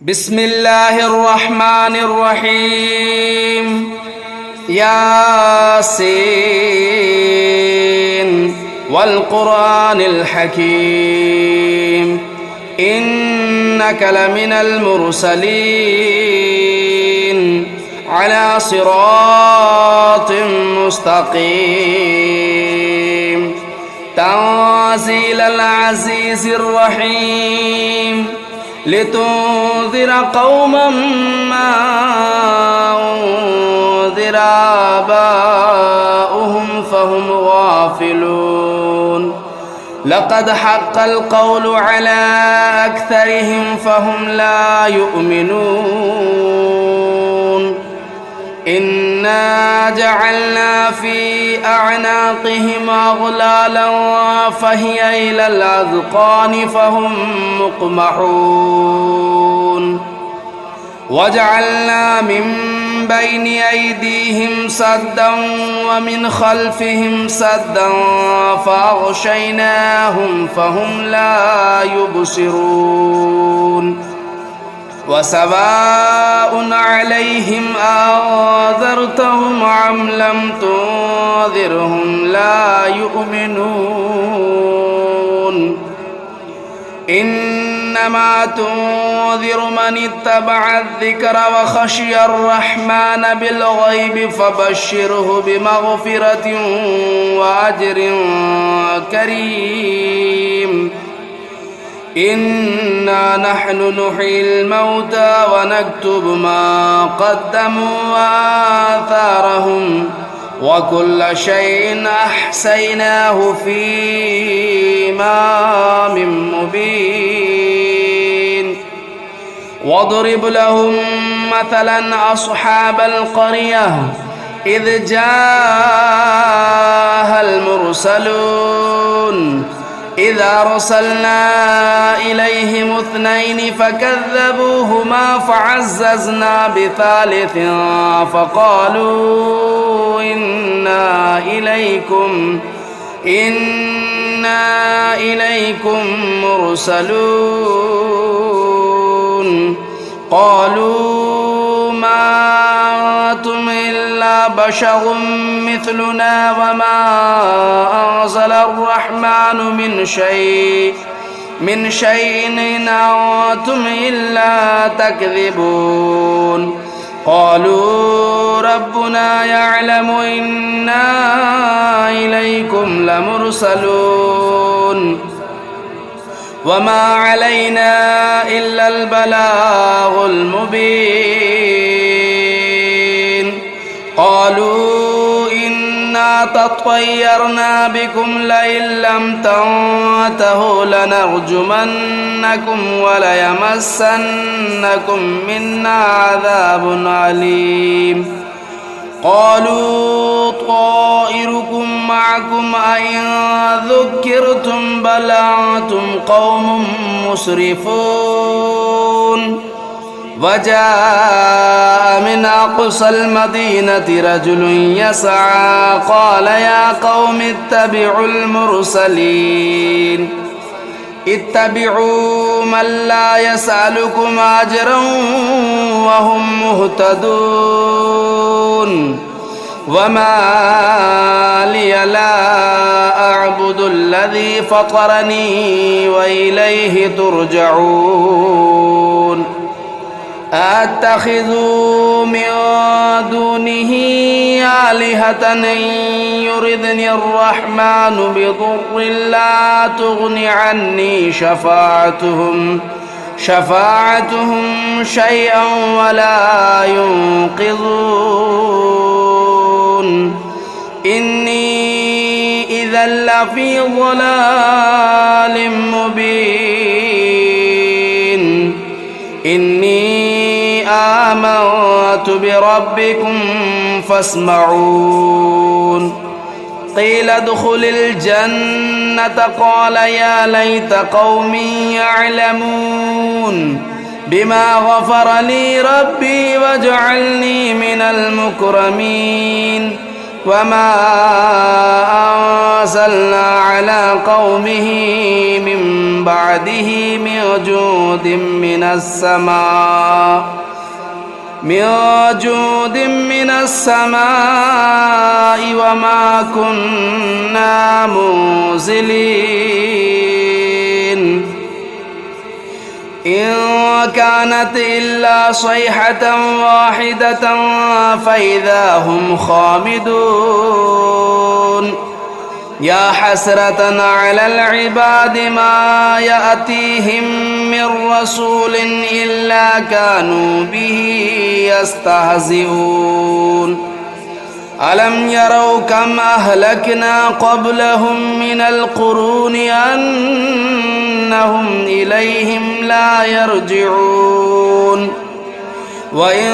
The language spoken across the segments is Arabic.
بسم الله الرحمن الرحيم ياسين والقرآن الحكيم إنك لمن المرسلين على صراط مستقيم تنزيل العزيز الرحيم لتنذر قوما ما أنذر آباؤهم فهم غافلون لقد حق القول على أكثرهم فهم لا يؤمنون إنا جعلنا في أعناقهم أغلالا فهي إلى الأذقان فهم مقمحون وجعلنا من بين أيديهم سدا ومن خلفهم سدا فأغشيناهم فهم لا يبصرون وسواء عليهم أنذرتهم أم لم تنذرهم لا يؤمنون إنما تنذر من اتبع الذكر وخشي الرحمن بالغيب فبشره بمغفرة وأجر كريم إنا نحن نحيي الموتى ونكتب ما قدموا وآثارهم وكل شيء أحصيناه في إمام مبين واضرب لهم مثلا أصحاب القرية إذ جاءها المرسلون إذا أرسلنا إليهم اثنين فكذبوهما فعززنا بثالث فقالوا إنا إليكم مرسلون قالوا ما أنتم إلا بشر مثلنا وما أنزل الرحمن من شيء إن أنتم إلا تكذبون قالوا ربنا يعلم إنا إليكم لمرسلون وما علينا إلا البلاغ المبين قالوا إنا تطيرنا بكم لئن لم تنتهوا لنرجمنكم وليمسنكم منا عذاب عليم قالوا طائركم معكم أئن ذكرتم بل أنتم قوم مسرفون وجاء من أقصى المدينة رجل يسعى قال يا قوم اتبعوا المرسلين اتبعوا من لا يسألكم أجرا وهم مهتدون وما لي لا أعبد الذي فطرني وإليه ترجعون أتخذ من دونه آلهة إن يردني الرحمن بضر لا تغن عني شفاعتهم شيئا ولا ينقذون إني إذا لفي ضلال مبين إني آمنت بربكم فاسمعون قيل ادخل الجنة قال يا ليت قومي يعلمون بما غفر لي ربي وجعلني من المكرمين وما أنزلنا على قومه من بعده من جود من السماء وما كنا منزلين إن كانت إلا صيحة واحدة فإذا هم خامدون يا حسرة على العباد ما يأتيهم من رسول إلا كانوا به يستهزئون ألم يروا كم أهلكنا قبلهم من القرون أنهم إليهم لا يرجعون وإن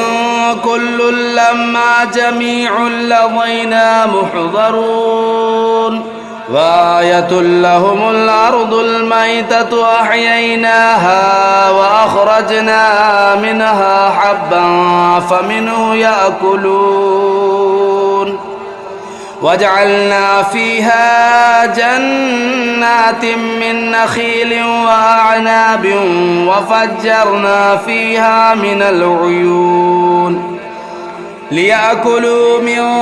كل لما جميع لدينا محضرون وآية لهم الأرض الميتة أحييناها وأخرجنا منها حبا فمنه يأكلون وجعلنا فيها جنات من نخيل وأعناب وفجرنا فيها من العيون ليأكلوا من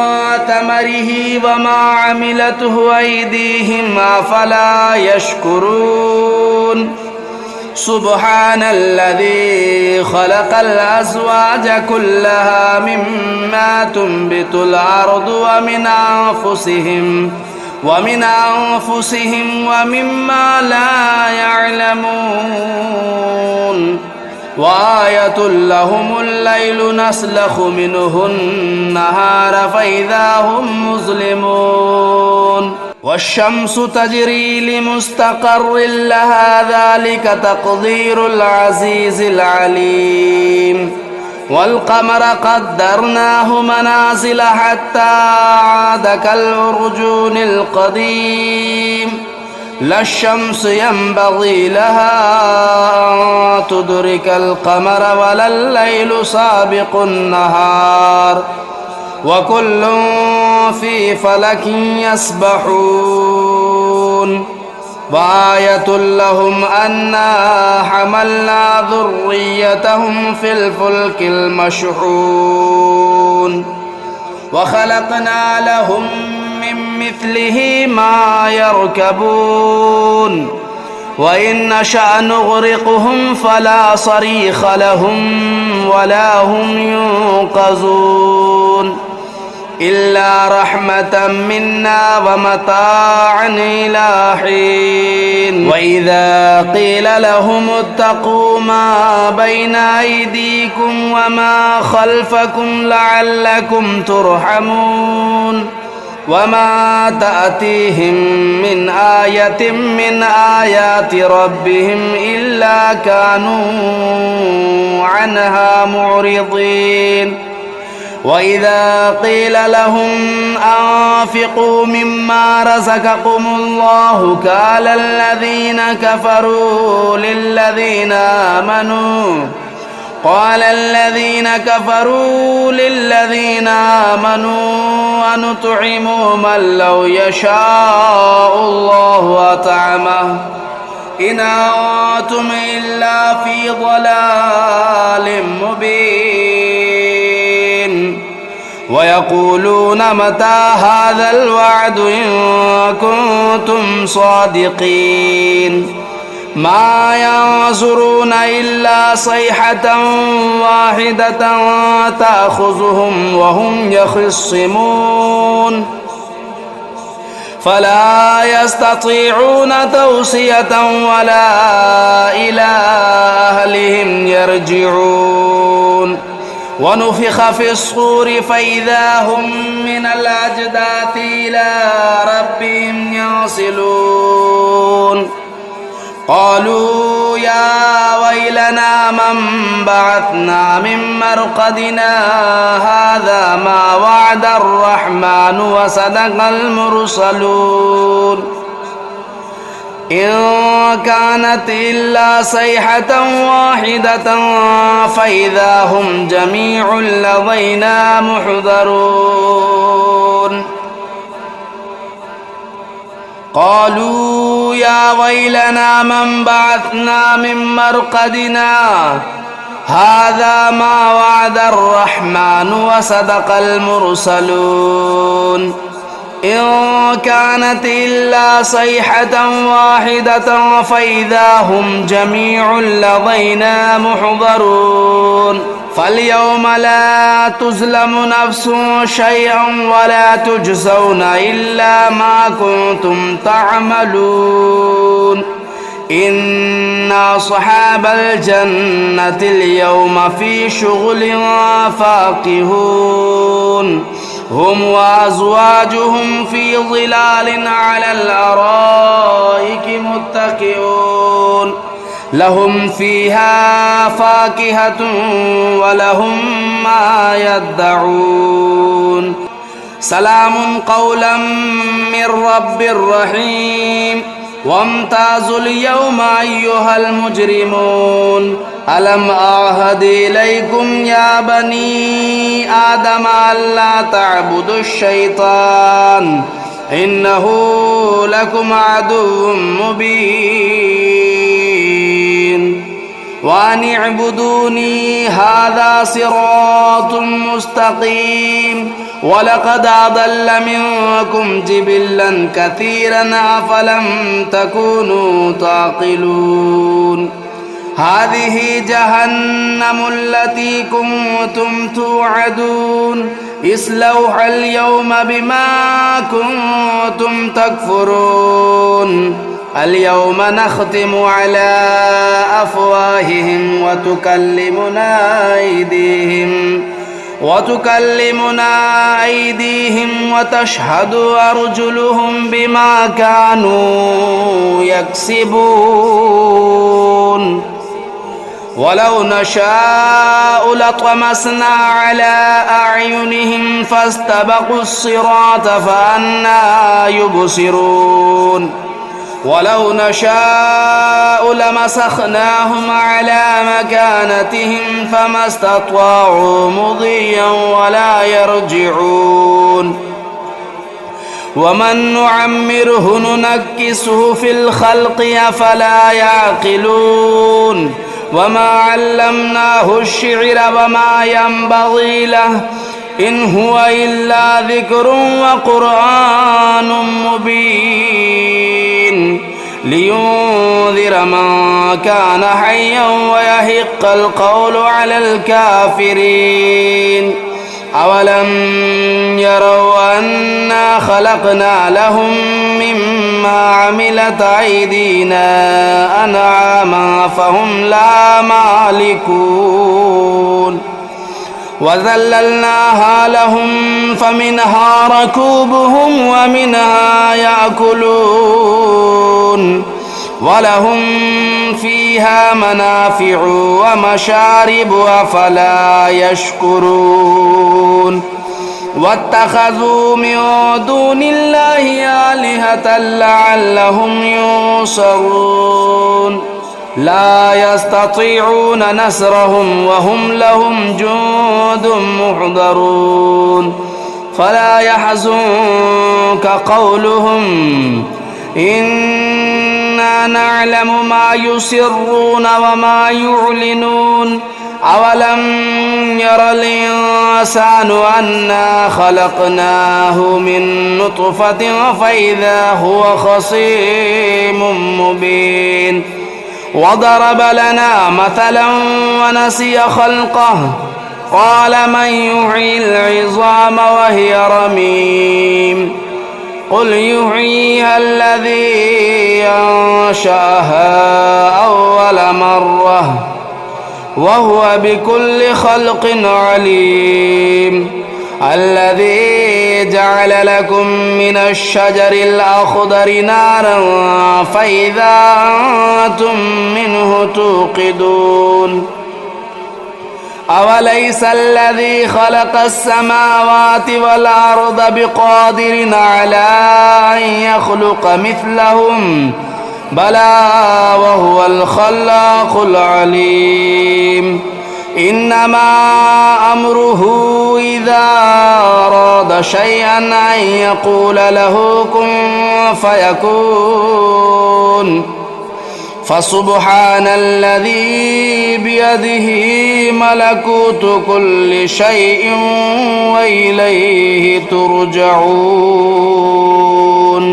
ثمره وما عملته أيديهم أفلا يشكرون سبحان الذي خلق الأزواج كلها مما تنبت الأرض ومن أنفسهم ومما لا يعلمون وآية لهم الليل نسلخ منه النهار فإذا هم مظلمون والشمس تجري لمستقر لها ذلك تقدير العزيز العليم والقمر قدرناه منازل حتى عاد كالعرجون القديم لا الشمس ينبغي لها أن تدرك القمر ولا الليل سابق النهار وكل في فلك يسبحون وآية لهم أنا حملنا ذريتهم في الفلك المشحون وخلقنا لهم من مثله ما يركبون وإن نشأ نغرقهم فلا صريخ لهم ولا هم ينقذون إلا رحمة منا ومتاعا إلى حين وإذا قيل لهم اتقوا ما بين أيديكم وما خلفكم لعلكم ترحمون وما تأتيهم من آية من آيات ربهم إلا كانوا عنها معرضين وإذا قيل لهم أنفقوا مما رزقكم الله قال الذين كفروا للذين آمنوا أنطعم من لو يشاء الله أطعمه إن أنتم إلا في ضلال مبين ويقولون متى هذا الوعد إن كنتم صادقين ما ينظرون إلا صيحة واحدة تأخذهم وهم يخصمون فلا يستطيعون توصية ولا إلى أهلهم يرجعون ونفخ في الصور فإذا هم من الأجداث إلى ربهم ينسلون قالوا يا ويلنا من بعثنا من مرقدنا هذا ما وعد الرحمن وصدق المرسلون إن كانت إلا صيحة واحدة فإذا هم جميع لدينا محضرون قالوا يا ويلنا من بعثنا من مرقدنا هذا ما وعد الرحمن وصدق المرسلون إن كانت إلا صيحة واحدة فإذا هم جميع لدينا محضرون فاليوم لا تظلم نفس شيئا ولا تجزون إلا ما كنتم تعملون إن أصحاب الجنة اليوم في شغل فاكهون هم وأزواجهم في ظلال على الأرائك متكئون لهم فيها فاكهة ولهم ما يدعون سلام قولا من رب رحيم وامتازوا اليوم أيها المجرمون ألم أعهد إليكم يا بني آدم ألا تعبدوا الشيطان إنه لكم عدو مبين وأن اعبدوني هذا صراط مستقيم ولقد أضل منكم جبلا كثيرا أفلم تكونوا تعقلون هذه جهنم التي كنتم توعدون اصلوها اليوم بما كنتم تكفرون اليوم نختم على أفواههم وتكلمنا أيديهم وتشهد أرجلهم بما كانوا يكسبون ولو نشاء لطمسنا على أعينهم فاستبقوا الصراط فأنى يبصرون ولو نشاء لمسخناهم على مكانتهم فما استطاعوا مضيا ولا يرجعون ومن نعمره ننكسه في الخلق أفلا يعقلون وما علمناه الشعر وما ينبغي له إن هو إلا ذكر وقرآن مبين لينذر من كان حيا ويحق القول على الكافرين أولم يروا أنا خلقنا لهم مما عملت أيدينا أنعاما فهم لا مالكون وذللناها لهم فمنها ركوبهم ومنها يأكلون ولهم فيها منافع ومشارب أفلا يشكرون واتخذوا من دون الله آلهة لعلهم ينصرون لا يستطيعون نصرهم وهم لهم جند محضرون فلا يحزنك قولهم إنا نعلم ما يسرون وما يعلنون أولم ير الإنسان أنا خلقناه من نطفة فإذا هو خصيم مبين وضرب لنا مثلا ونسي خلقه قال من يحيي العظام وهي رميم قل يحييها الذي أنشأها أول مرة وهو بكل خلق عليم الذي جعل لكم من الشجر الأخضر نارا فإذا أنتم منه توقدون أوليس الذي خلق السماوات والأرض بقادر على أن يخلق مثلهم بلى وهو الخلاق العليم إنما أمره إذا أراد شيئا أن يقول له كن فيكون فسبحان الذي بيده ملكوت كل شيء وإليه ترجعون.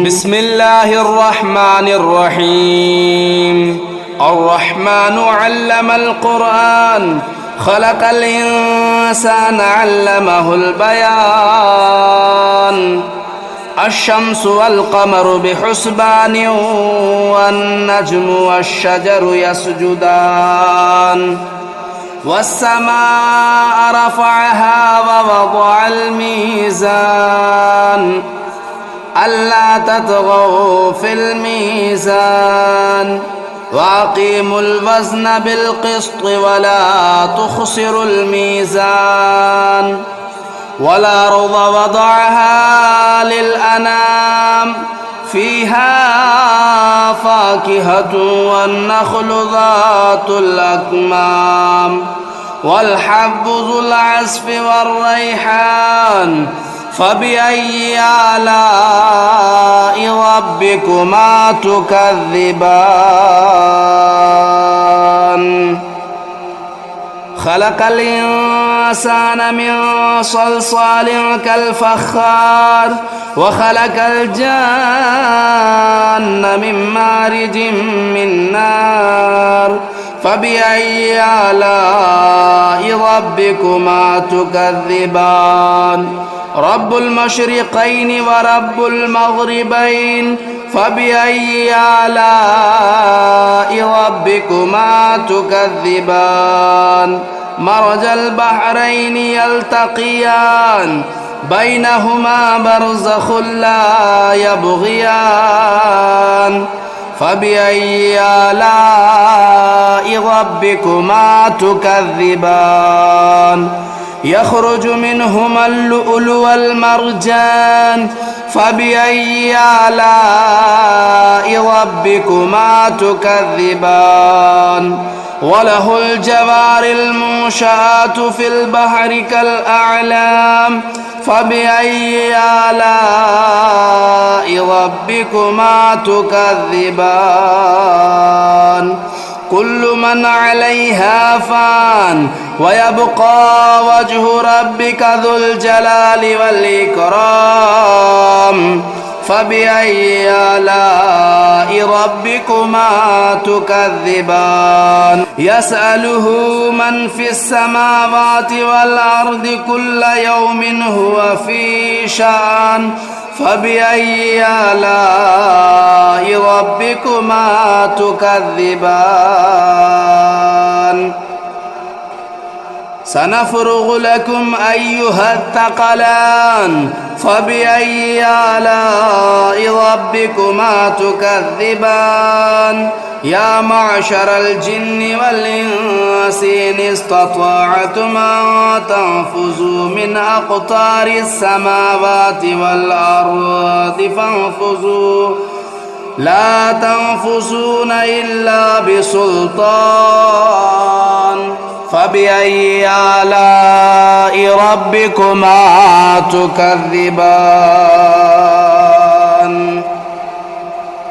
بسم الله الرحمن الرحيم. الرحمن علم القرآن خلق الإنسان علمه البيان. الشمس والقمر بحسبان والنجم والشجر يسجدان والسماء رفعها ووضع الميزان ألا تطغوا في الميزان وأقيموا الوزن بالقسط ولا تخسروا الميزان والأرض وضعها للأنام فيها فاكهة والنخل ذات الأكمام والحب ذو العصف والريحان فبأي آلاء ربكما تكذبان. خلق الإنسان من صلصال كالفخار وخلق الجان من مارج من نار فبأي آلاء ربكما تكذبان. رب المشرقين ورب المغربين فبأي آلاء ربكما تكذبان. مرج البحرين يلتقيان بينهما برزخ لا يبغيان فبأي آلاء ربكما تكذبان. يخرج منهما اللؤلؤ والمرجان فبأي آلاء ربكما تكذبان. وله الجوار المنشآت في البحر كالأعلام فبأي آلاء ربكما تكذبان. كل من عليها فان ويبقى وجه ربك ذو الجلال والإكرام فبأي آلاء ربكما تكذبان. يسأله من في السماوات والأرض كل يوم هو في شأن فبأي آلاء ربكما تكذبان. سنفرغ لكم أيها الثقلان فبأي آلاء ربكما تكذبان. يا معشر الجن والإنس إن استطعتم أن تنفذوا من أقطار السماوات والأرض فانفذوا لا تنفذون إلا بسلطان فبأي آلاء ربكما تكذبان.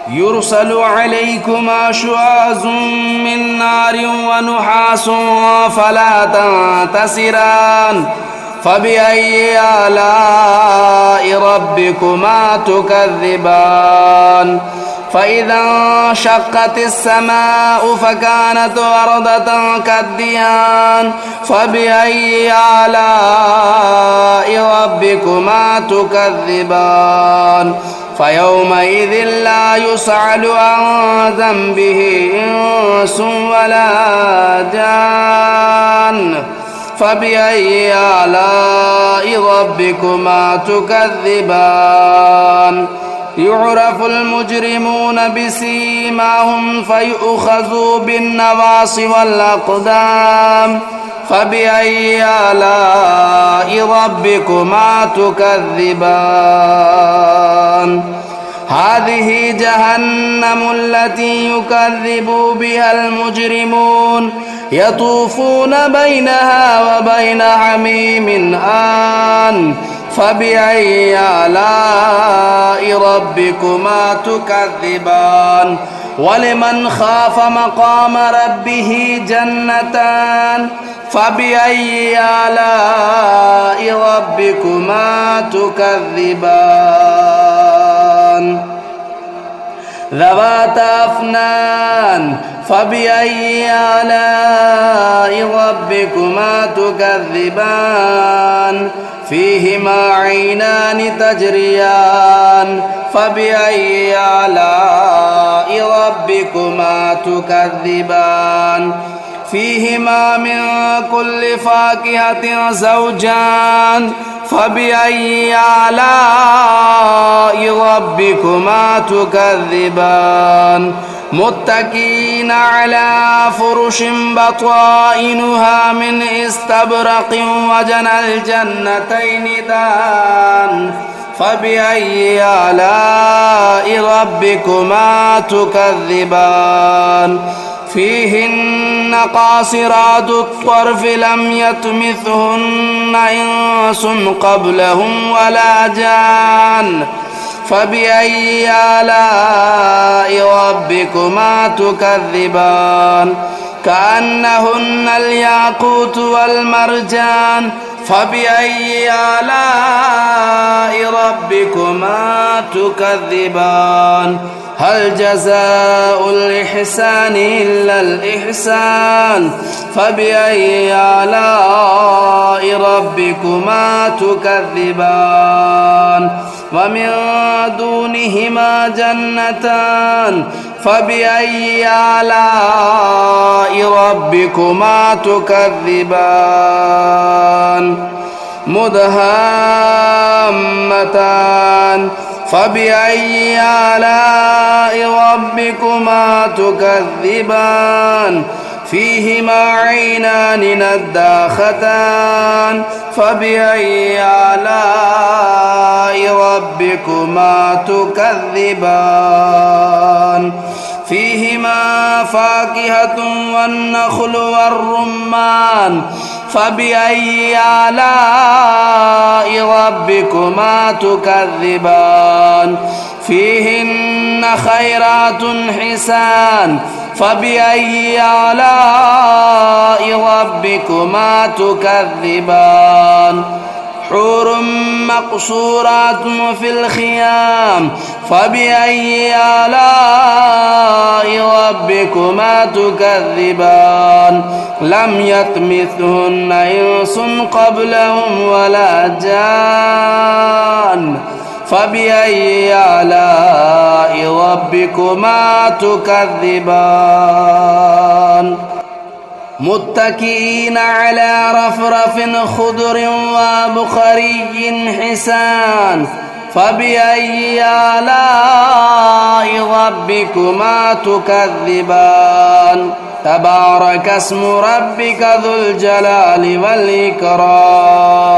يرسل عليكما شواظ من نار ونحاس فلا تنتصران فبأي آلاء ربكما تكذبان. فإذا انشقت السماء فكانت وردة كالدهان فبأي آلاء ربكما تكذبان. فيومئذ لا يسأل عن ذنبه إنس ولا جان فبأي آلاء ربكما تكذبان. يعرف المجرمون بسيماهم فيؤخذوا بالنواصي والأقدام فبأي آلاء ربكما تكذبان. هذه جهنم التي يكذب بها المجرمون يطوفون بينها وبين حميم آن فبأي آلاء ربكما تكذبان ولمن خاف مقام ربه جنتان فبأي آلاء ربكما تكذبان ذواتا أفنان فبأي آلاء ربكما تكذبان فيهما عينان تجريان فبأي آلاء ربكما تكذبان فيهما من كل فاكهة زوجان فبأي آلاء ربكما تكذبان متكئين على فرش بطائنها من استبرق وجنى الجنتين دان فبأي آلاء ربكما تكذبان فيهن قاصرات الطرف لم يطمثهن إنس قبلهم ولا جان فبأي آلاء ربكما تكذبان كأنهن الياقوت والمرجان فبأي آلاء ربكما تكذبان هل جزاء الإحسان إلا الإحسان فبأي آلاء ربكما تكذبان ومن دونهما جنتان فبأي آلاء ربكما تكذبان مدهامتان فبأي آلاء ربكما تكذبان فيهما عينان نضاختان فبأي آلاء ربكما تكذبان فيهما فاكهة والنخل والرمان فبأي آلاء ربكما تكذبان فيهن خيرات حسان فبأي آلاء ربكما تكذبان حور مقصورات في الخيام فبأي آلاء ربكما تكذبان لم يطمثهن إنس قبلهم ولا جان فبأي آلاء ربكما تكذبان متكئين على رفرف خضر وبخري حسان فبأي آلاء ربكما تكذبان تبارك اسم ربك ذو الجلال والإكرام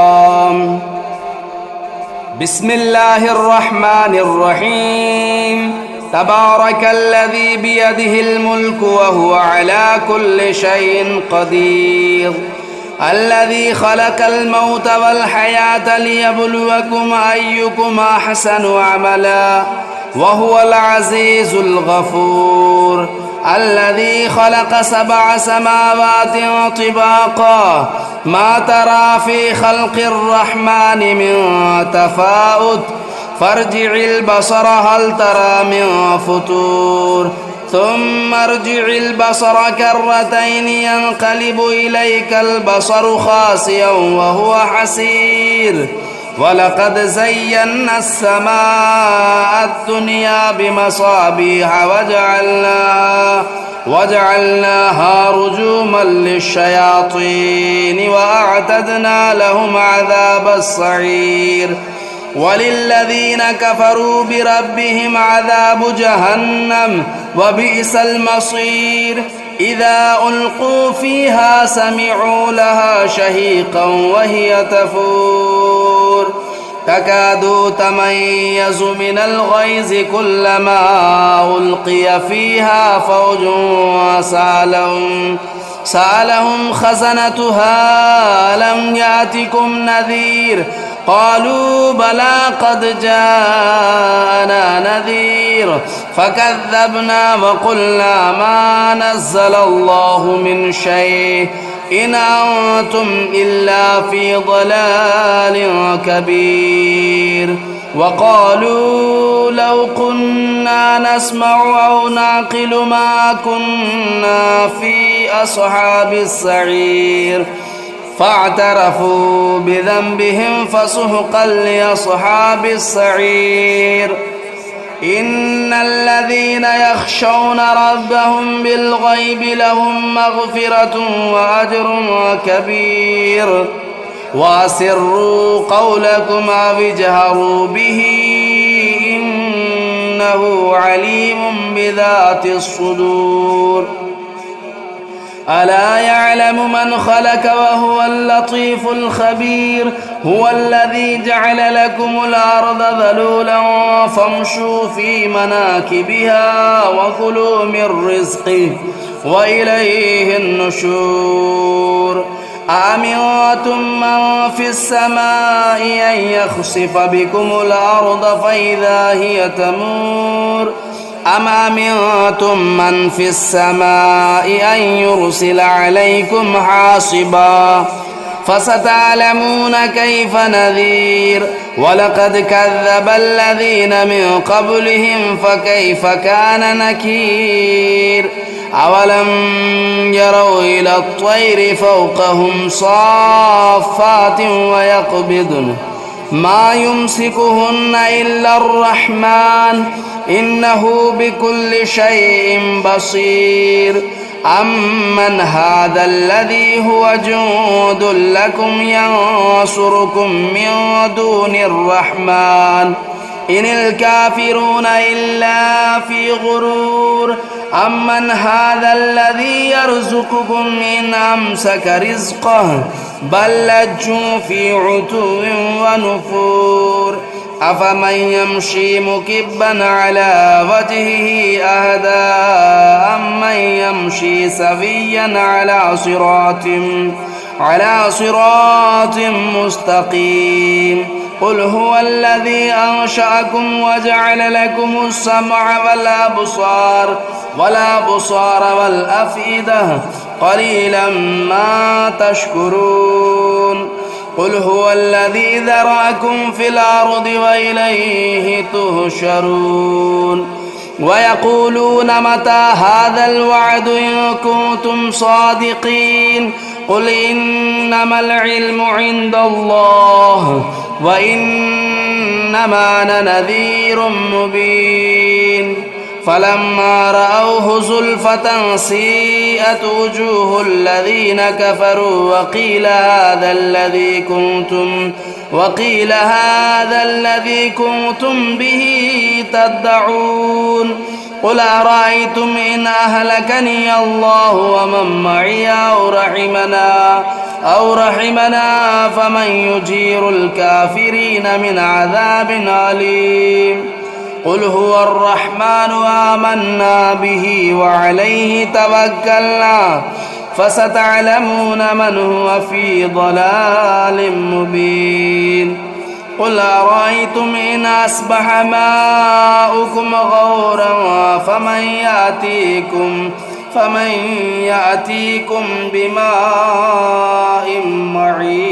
بسم الله الرحمن الرحيم تبارك الذي بيده الملك وهو على كل شيء قدير الذي خلق الموت والحياة ليبلوكم أيكم أحسن عملا وهو العزيز الغفور الذي خلق 7 سماوات طباقا ما ترى في خلق الرحمن من تفاؤت فارجع البصر هل ترى من فطور ثم ارجع البصر كرتين ينقلب إليك البصر خاسئا وهو حسير ولقد زينا السماء الدنيا بمصابيح وجعلناها رجوما للشياطين وأعتدنا لهم عذاب السعير وللذين كفروا بربهم عذاب جهنم وبئس المصير إذا ألقوا فيها سمعوا لها شهيقا وهي تفور تكاد تميز من الغيظ كلما ألقي فيها فوج سألهم خزنتها ألم يأتكم نذير قالوا بلى قد جاءنا نذير فكذبنا وقلنا ما نزل الله من شيء إن أنتم إلا في ضلال كبير وقالوا لو كنا نسمع أو نعقل ما كنا في أصحاب السعير فاعترفوا بذنبهم فسحقا لأصحاب السعير إن الذين يخشون ربهم بالغيب لهم مغفرة وأجر كبير وأسروا قولكم أو اجهروا به إنه عليم بذات الصدور ألا يعلم من خلق وهو اللطيف الخبير هو الذي جعل لكم الأرض ذلولا فامشوا في مناكبها وكلوا من رزقه وإليه النشور أأمنتم من في السماء أن يخسف بكم الأرض فإذا هي تمور أم أمنتم من في السماء أن يرسل عليكم حاصبا فستعلمون كيف نذير ولقد كذب الذين من قبلهم فكيف كان نكير أولم يروا إلى الطير فوقهم صافات ويقبضن ما يمسكهن إلا الرحمن إنه بكل شيء بصير أمن هذا الذي هو جند لكم ينصركم من دون الرحمن إن الكافرون إلا في غرور أمن هذا الذي يرزقكم إن أمسك رزقه بل لجوا في عتو ونفور أفمن يمشي مكبا على وجهه أهدى أمن يمشي سويا على صراط مستقيم قل هو الذي أنشأكم وجعل لكم السمع والأبصار والأفئدة قليلا ما تشكرون قل هو الذي ذرأكم في الأرض وإليه تهشرون ويقولون متى هذا الوعد إن كنتم صادقين قل إنما العلم عند الله وإنما أنا نذير مبين فلما رأوه زلفة سيئت وجوه الذين كفروا وقيل هذا الذي كنتم به تدعون قل أرأيتم إن أهلكني الله ومن معي أو رحمنا فمن يجير الكافرين من عذاب أليم قل هو الرحمن آمنا به وعليه توكلنا فستعلمون من هو في ضلال مبين قل أرأيتم إن أصبح ماؤكم غورا فمن يأتيكم بماء معين